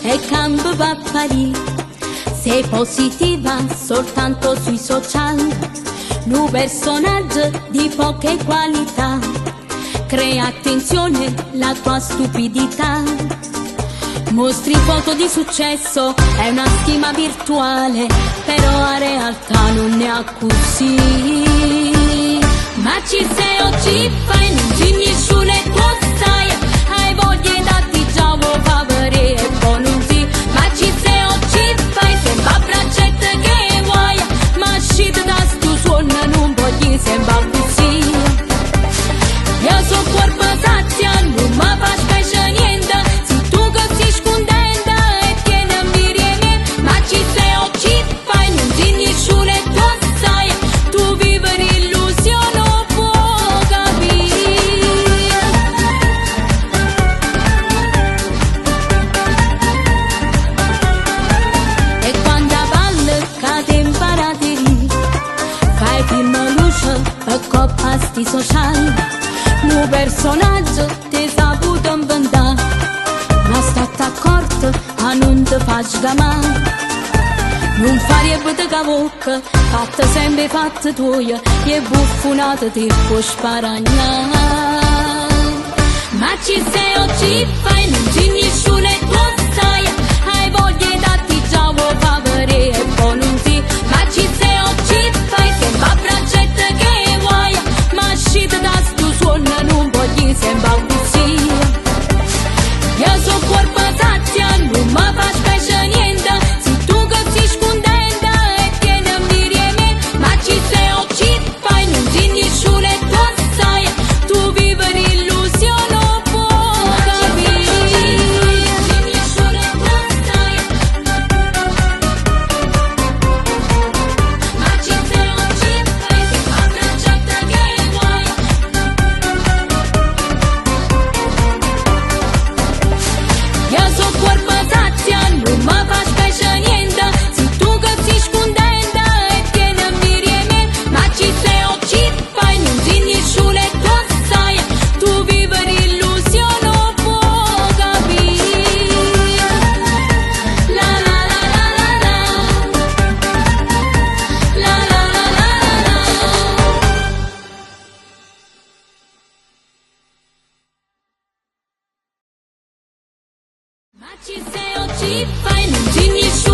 e cambia papali. Sei positiva soltanto sui social, un personaggio di poche qualità. Crea attenzione la tua stupidità. Mostri foto di successo, è una stima virtuale, però la realtà non ne ha così. Ma ci sei o ci fai, non finisci e tu stai, hai voglia di darti già vuoi favore e poi non si. Ma ci sei o ci fai, sembra braccetta che vuoi, ma scita da stu suono non voglio sembra così. Io so corpo sazia, non mi fa specie niente, se tu che sei scontenta e tieni a dire me. Ma ci sei o ci fai, non finisci e tu sai, tu vivi l'illusione o può capire. E quando a valle cade in parateria, fai film luce e coppa sti social. Un personaggio ti saputo inventare, ma state accorto a non ti faccio gamare. Non farebbe di cavocca, fatta sempre fatta tua, e buffonata ti può sparagnare. Ma ci sei o ci fai, non finisci e tu sai, hai voglia di darti già vuoi favore e poi non si. Ma ci sei o ci fai, sembra braccetta che vuoi, ma scita da stu suono non voglio sembra così. Io so corpo sazia, non mi fa specie niente, se tu che sei scontenta e tieni a dire me. Ma ci sei o ci fai, non finisci e tu sai, tu vivi l'illusione o può capire. Ma ci sei o ci fai, sembra braccetta che vuoi. Io so corpo sazia, non mi fa specie niente, se tu che sei scontenta e tieni a dire me. Ma ci sei o ci fai, non finisci e tu sai, tu vivi l'illusione o può capire. La la la la la la, la la la la la la. Ma ci sei o ci fai, non finisci